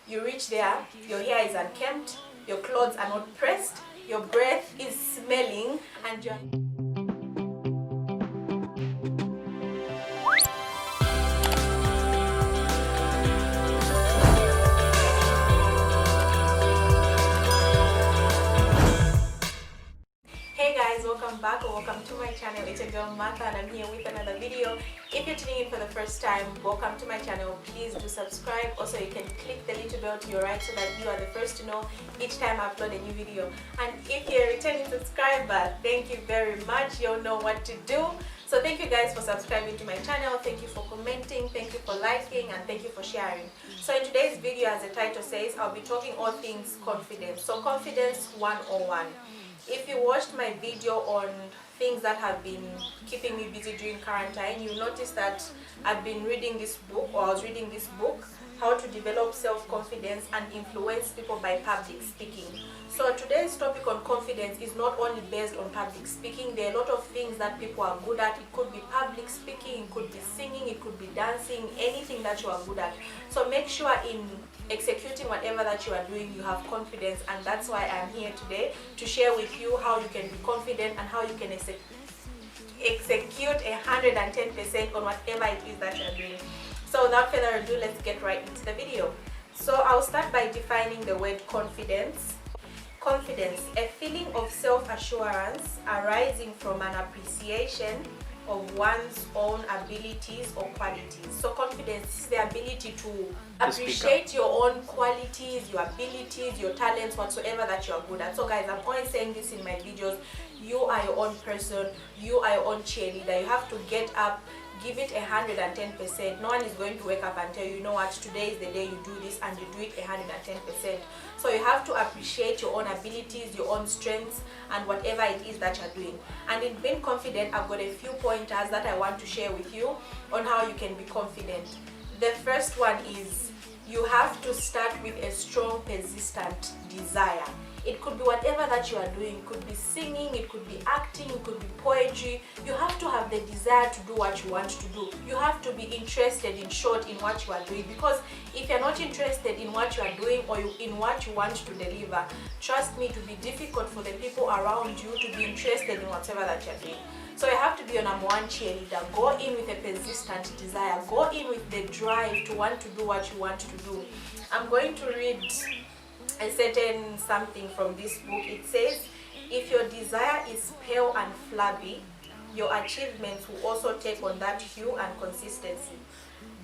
You reach there, your hair is unkempt, your clothes are not pressed, your breath is smelling, and you're... Hey guys, welcome back or welcome to my channel. It's your girl Martha and I'm here with another video. If you're tuning in for the first time, welcome to my channel. Please do subscribe. Also, you can click the little bell to your right so that you are the first to know each time I upload a new video. And if you're a returning subscriber, thank you very much. You'll know what to do. So thank you guys for subscribing to my channel. Thank you for commenting, thank you for liking, and thank you for sharing. So in today's video, as the title says, I'll be talking all things confidence. So confidence 101. If you watched my video on things that have been keeping me busy during quarantine, you'll notice that I've been reading this book, or I was reading this book, How to Develop Self-Confidence and Influence People by Public Speaking. So today's topic on confidence is not only based on public speaking. There are a lot of things that people are good at. It could be public speaking, it could be singing, it could be dancing, anything that you are good at. So make sure in executing whatever that you are doing, you have confidence, and that's why I'm here today to share with you how you can be confident and how you can execute 110% on whatever it is that you're doing. So without further ado, let's get right into the video. So I'll start by defining the word confidence. Confidence, a feeling of self-assurance arising from an appreciation of one's own abilities or qualities. So confidence is the ability to appreciate your own qualities, your abilities, your talents, whatsoever that you are good at. So guys, I'm always saying this in my videos, you are your own person, you are your own cheerleader. You have to get up, give it 110%. No one is going to wake up and tell you, you know what, today is the day you do this, and you do it 110%. So you have to appreciate your own abilities, your own strengths, and whatever it is that you're doing. And in being confident, I've got a few pointers that I want to share with you on how you can be confident. The first one is you have to start with a strong, persistent desire. It could be whatever that you are doing. It could be singing, it could be acting, it could be poetry. You have to have the desire to do what you want to do. You have to be interested, in short, in what you are doing. Because if you're not interested in what you are doing or in what you want to deliver, trust me, it will be difficult for the people around you to be interested in whatever that you're doing. So you have to be your number one cheerleader. Go in with a persistent desire. Go in with the drive to want to do what you want to do. I'm going to read a certain something from this book. It says, if your desire is pale and flabby, your achievements will also take on that hue and consistency.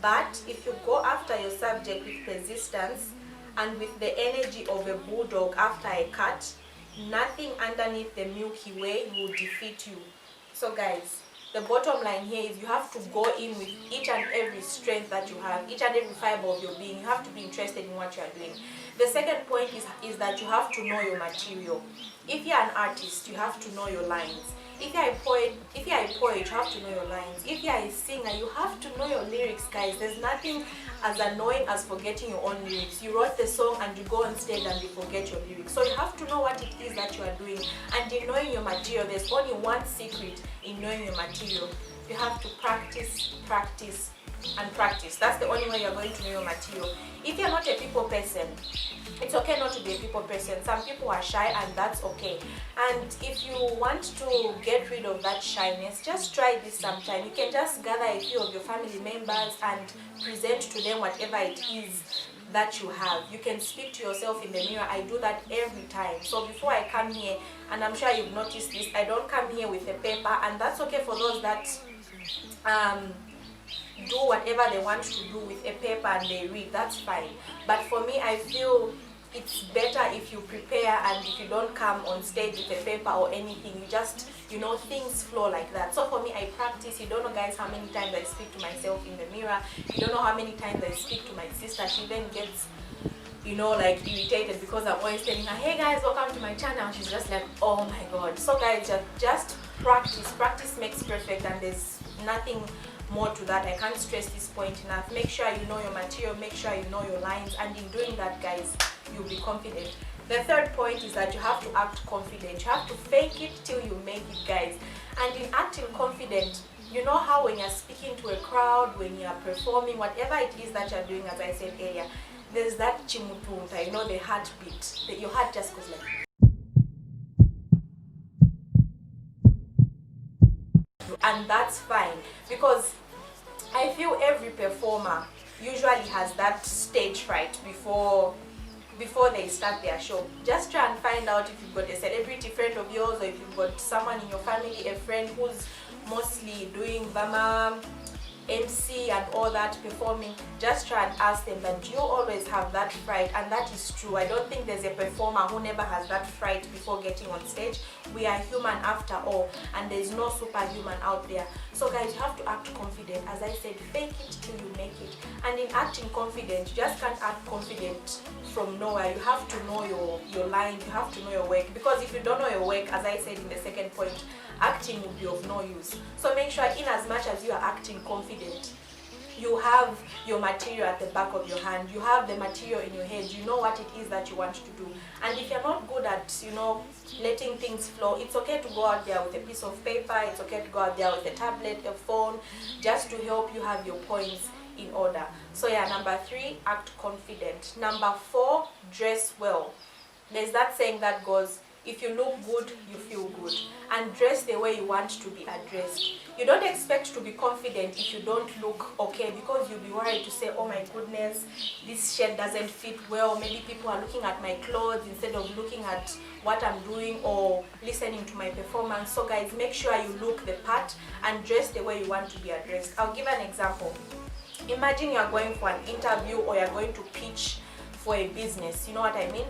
But if you go after your subject with persistence and with the energy of a bulldog after a cat, nothing underneath the Milky Way will defeat you. So guys, the bottom line here is you have to go in with each and every strength that you have, each and every fiber of your being. You have to be interested in what you are doing. The second point is that you have to know your material. If you're an artist, you have to know your lines. If you're a poet, you have to know your lines. If you're a singer, you have to know your lyrics, guys. There's nothing as annoying as forgetting your own lyrics. You wrote the song and you go on stage and you forget your lyrics. So you have to know what it is that you are doing. And in knowing your material, there's only one secret in knowing your material. You have to practice, practice, and practice. That's the only way you're going to know your material. If you're not a people person, it's okay not to be a people person. Some people are shy, and that's okay. And if you want to get rid of that shyness, just try this sometime. You can just gather a few of your family members and present to them whatever it is that you have. You can speak to yourself in the mirror. I do that every time. So before I come here, and I'm sure you've noticed this, I don't come here with a paper, and that's okay for those that do whatever they want to do with a paper and they read. That's fine. But for me, I feel it's better if you prepare, and if you don't come on stage with a paper or anything, you just, things flow like that. So for me, I practice. You don't know, guys, how many times I speak to myself in the mirror. You don't know how many times I speak to my sister. She then gets, like irritated because I'm always telling her, hey guys, welcome to my channel. She's just like, oh my god. So guys, just practice. Practice makes perfect, and there's nothing more to that. I can't stress this point enough. Make sure you know your material, make sure you know your lines, and in doing that, guys, you'll be confident. The third point is that you have to act confident. You have to fake it till you make it, guys. And in acting confident, you know how when you're speaking to a crowd, when you're performing, whatever it is that you're doing, as I said earlier, there's that chimutunta, you know, the heartbeat, your heart just goes like, and that's fine, because I feel every performer usually has that stage fright before they start their show. Just try and find out if you've got a celebrity friend of yours, or if you've got someone in your family, a friend who's mostly doing Bama, MC and all that, performing. Just try and ask them that, do you always have that fright? And that is true. I don't think there's a performer who never has that fright before getting on stage. We are human after all, and there's no superhuman out there. So guys, you have to act confident. As I said, fake it till you make it. And in acting confident, you just can't act confident from nowhere. You have to know your line, you have to know your work, because if you don't know your work, as I said in the second point, acting will be of no use. So make sure, in as much as you are acting confident, you have your material at the back of your hand, you have the material in your head, you know what it is that you want to do. And if you're not good at, you know, letting things flow, it's okay to go out there with a piece of paper, it's okay to go out there with a tablet, a phone, just to help you have your points in order. So yeah, number 3, act confident. Number 4, dress well. There's that saying that goes, if you look good, you feel good. And dress the way you want to be addressed. You don't expect to be confident if you don't look okay, because you'll be worried to say, oh my goodness, this shirt doesn't fit well. Maybe people are looking at my clothes instead of looking at what I'm doing or listening to my performance. So guys, make sure you look the part and dress the way you want to be addressed. I'll give an example. Imagine you're going for an interview, or you're going to pitch for a business, you know what I mean?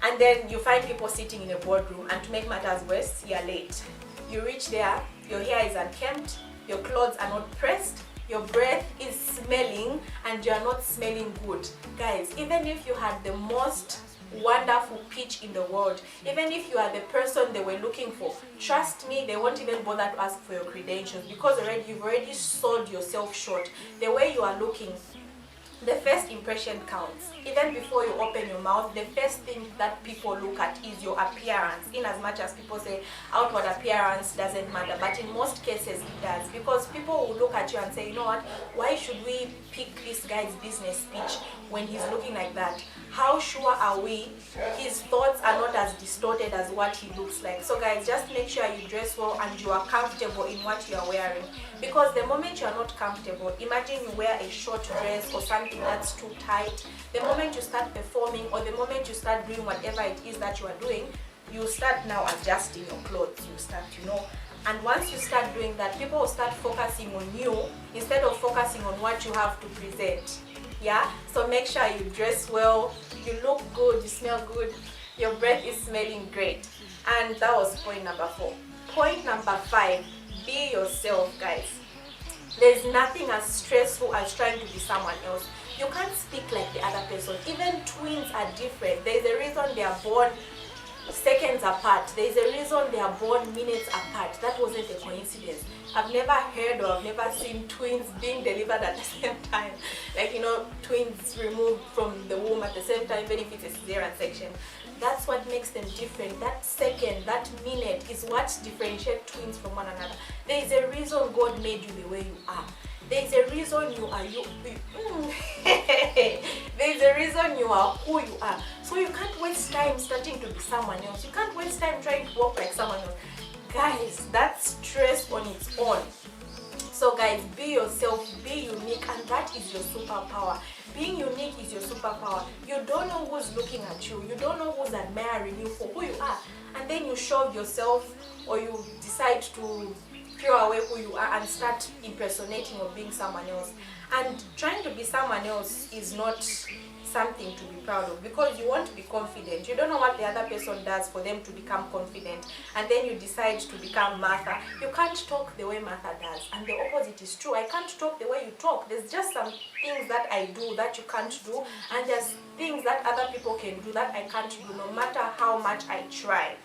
And then you find people sitting in a boardroom, and to make matters worse, you're late. You reach there, your hair is unkempt, your clothes are not pressed, your breath is smelling, and you're not smelling good. Guys, even if you had the most wonderful pitch in the world, even if you are the person they were looking for, trust me, they won't even bother to ask for your credentials, because you've already sold yourself short. The way you are looking, the first impression counts. Even before you open your mouth, the first thing that people look at is your appearance. In as much as people say outward appearance doesn't matter, but in most cases it does, because people will look at you and say, you know what, why should we pick this guy's business speech when he's looking like that? How sure are we his thoughts are not as distorted as what he looks like? So guys, just make sure you dress well and you are comfortable in what you are wearing, because the moment you are not comfortable, imagine you wear a short dress or something that's too tight. The moment you start performing, or the moment you start doing whatever it is that you are doing, you start now adjusting your clothes. You start, you know, and once you start doing that, people will start focusing on you instead of focusing on what you have to present. Yeah, so make sure you dress well, you look good, you smell good, your breath is smelling great. And that was point number 4. Point number 5, be yourself, guys. There's nothing as stressful as trying to be someone else. You can't speak like the other person. Even twins are different. There's a reason they are born seconds apart. There's a reason they are born minutes apart. That wasn't a coincidence. I've never heard or I've never seen twins being delivered at the same time. Like, you know, twins removed from the womb at the same time, even if it's a cesarean section. That's what makes them different. That second, that minute is what differentiates twins from one another. There is a reason God made you the way you are. There is a reason you are you. There is a reason you are who you are. So you can't waste time starting to be someone else. You can't waste time trying to walk like someone else. Guys, that's stress on its own. So guys, be yourself, be unique, and that is your superpower. Being unique is your superpower. You don't know who's looking at you. You don't know who's admiring you for who you are. And then you show yourself, or you decide to throw away who you are and start impersonating or being someone else. And trying to be someone else is not something to be proud of, because you want to be confident. You don't know what the other person does for them to become confident, and then you decide to become Martha. You can't talk the way Martha does, and the opposite is true. I can't talk the way you talk. There's just some things that I do that you can't do, and there's things that other people can do that I can't do, no matter how much I try.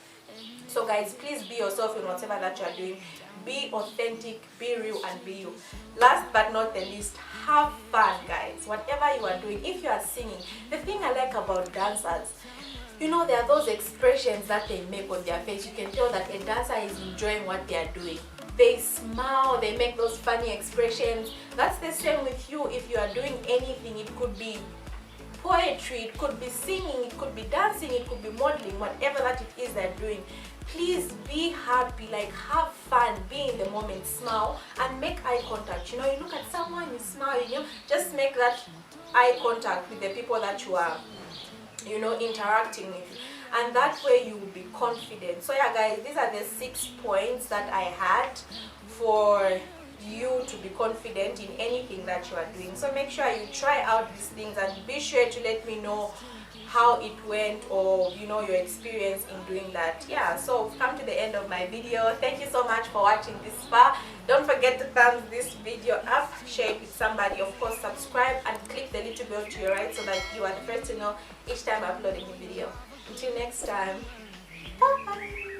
So guys, please be yourself in whatever that you are doing. Be authentic, be real, and be you. Last but not the least, have fun, guys. Whatever you are doing, if you are singing, the thing I like about dancers, you know, there are those expressions that they make on their face. You can tell that a dancer is enjoying what they are doing. They smile, they make those funny expressions. That's the same with you. If you are doing anything, it could be poetry, it could be singing, it could be dancing, it could be modeling, whatever that it is they're doing. Please be happy, like have fun, be in the moment, smile and make eye contact. You know, you look at someone, you smile, you know, just make that eye contact with the people that you are, you know, interacting with, and that way you will be confident. So yeah guys, these are the 6 points that I had for you to be confident in anything that you are doing. So make sure you try out these things and be sure to let me know how it went, or you know, your experience in doing that. Yeah, so we've come to the end of my video. Thank you so much for watching this far. Don't forget to thumbs this video up, share it with somebody, of course subscribe and click the little bell to your right so that you are the first to know each time I upload a new video. Until next time, bye.